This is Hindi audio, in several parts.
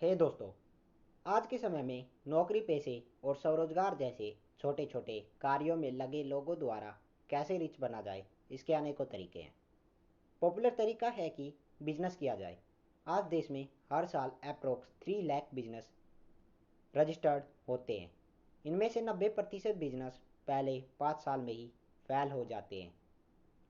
हे दोस्तों, आज के समय में नौकरी पेशे और स्वरोजगार जैसे छोटे छोटे कार्यों में लगे लोगों द्वारा कैसे रिच बना जाए, इसके अनेकों तरीके हैं। पॉपुलर तरीका है कि बिजनेस किया जाए। आज देश में हर साल अप्रोक्स 3 लाख बिजनेस रजिस्टर्ड होते हैं। इनमें से 90% बिजनेस पहले 5 साल में ही फेल हो जाते हैं,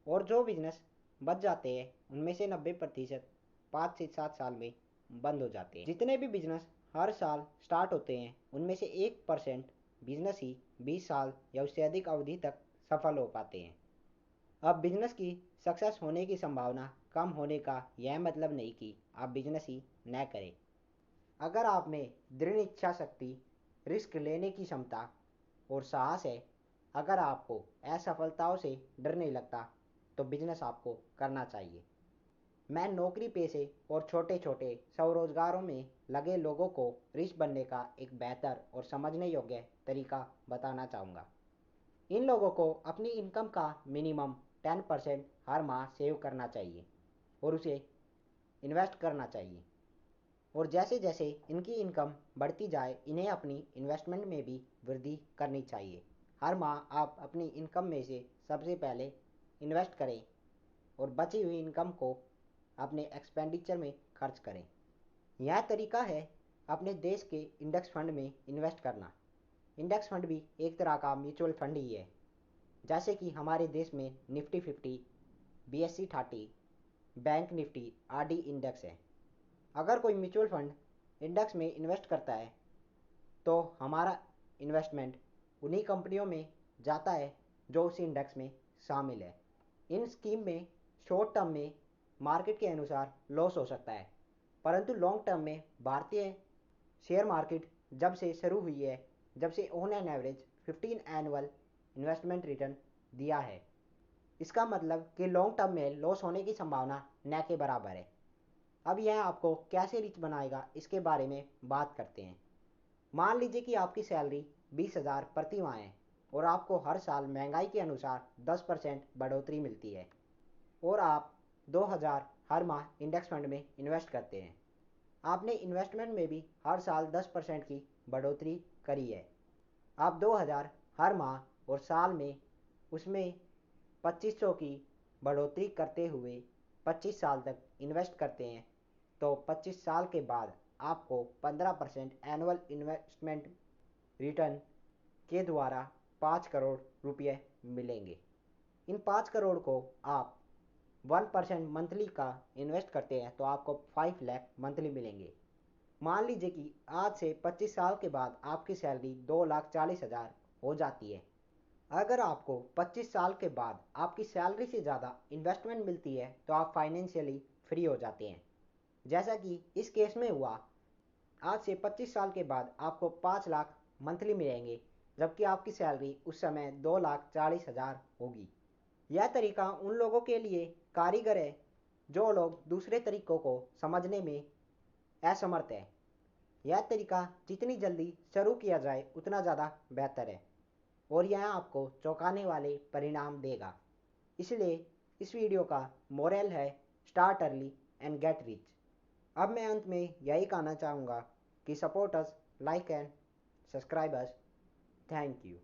और जो बिजनेस बच जाते हैं उनमें से 90% 5 से 7 साल में बंद हो जाते हैं। जितने भी बिजनेस हर साल स्टार्ट होते हैं उनमें से 1% बिजनेस ही 20 साल या उससे अधिक अवधि तक सफल हो पाते हैं। अब बिजनेस की सक्सेस होने की संभावना कम होने का यह मतलब नहीं कि आप बिजनेस ही न करें। अगर आप में दृढ़ इच्छा शक्ति, रिस्क लेने की क्षमता और साहस है, अगर आपको असफलताओं से डर नहीं लगता, तो बिजनेस आपको करना चाहिए। मैं नौकरी पेशे और छोटे छोटे स्वरोजगारों में लगे लोगों को रिच बनने का एक बेहतर और समझने योग्य तरीका बताना चाहूँगा। इन लोगों को अपनी इनकम का मिनिमम 10% हर माह सेव करना चाहिए और उसे इन्वेस्ट करना चाहिए। और जैसे जैसे इनकी इनकम बढ़ती जाए, इन्हें अपनी इन्वेस्टमेंट में भी वृद्धि करनी चाहिए। हर माह आप अपनी इनकम में से सबसे पहले इन्वेस्ट करें और बची हुई इनकम को अपने एक्सपेंडिचर में खर्च करें। यह तरीका है अपने देश के इंडेक्स फंड में इन्वेस्ट करना। इंडेक्स फंड भी एक तरह का म्यूचुअल फंड ही है। जैसे कि हमारे देश में निफ्टी 50, BSE 30, बैंक निफ्टी आदि इंडेक्स है। अगर कोई म्यूचुअल फंड इंडेक्स में इन्वेस्ट करता है तो हमारा इन्वेस्टमेंट उन्हीं कंपनियों में जाता है जो उस इंडेक्स में शामिल है। इन स्कीम में शॉर्ट टर्म में मार्केट के अनुसार लॉस हो सकता है, परंतु लॉन्ग टर्म में भारतीय शेयर मार्केट जब से शुरू हुई है, जब से on an average 15 annual investment return दिया है, इसका मतलब कि लॉन्ग टर्म में लॉस होने की संभावना न के बराबर है। अब यह आपको कैसे रिच बनाएगा, इसके बारे में बात करते हैं। मान लीजिए कि आपकी सैलरी 20,000 प्रति माह है और आपको हर साल महंगाई के अनुसार 10% बढ़ोतरी मिलती है, और आप 2,000 हर माह इंडेक्स फंड में इन्वेस्ट करते हैं। आपने इन्वेस्टमेंट में भी हर साल 10% की बढ़ोतरी करी है। आप 2,000 हर माह और साल में उसमें 2,500 की बढ़ोतरी करते हुए 25 साल तक इन्वेस्ट करते हैं, तो 25 साल के बाद आपको 15% एनुअल इन्वेस्टमेंट रिटर्न के द्वारा 5 करोड़ रुपये मिलेंगे। इन 5 करोड़ को आप 1% मंथली का इन्वेस्ट करते हैं तो आपको 5 लाख मंथली मिलेंगे। मान लीजिए कि आज से 25 साल के बाद आपकी सैलरी 2,40,000 हो जाती है। अगर आपको 25 साल के बाद आपकी सैलरी से ज़्यादा इन्वेस्टमेंट मिलती है तो आप फाइनेंशियली फ्री हो जाते हैं, जैसा कि इस केस में हुआ। आज से 25 साल के बाद आपको 5 लाख मंथली मिलेंगे, जबकि आपकी सैलरी उस समय 2,40,000 होगी। यह तरीका उन लोगों के लिए कारीगर है जो लोग दूसरे तरीकों को समझने में असमर्थ है। यह तरीका जितनी जल्दी शुरू किया जाए उतना ज़्यादा बेहतर है, और यह आपको चौंकाने वाले परिणाम देगा। इसलिए इस वीडियो का मोरल है, start early and get rich. अब मैं अंत में यही कहना चाहूँगा कि support us, like and subscribe us. Thank you.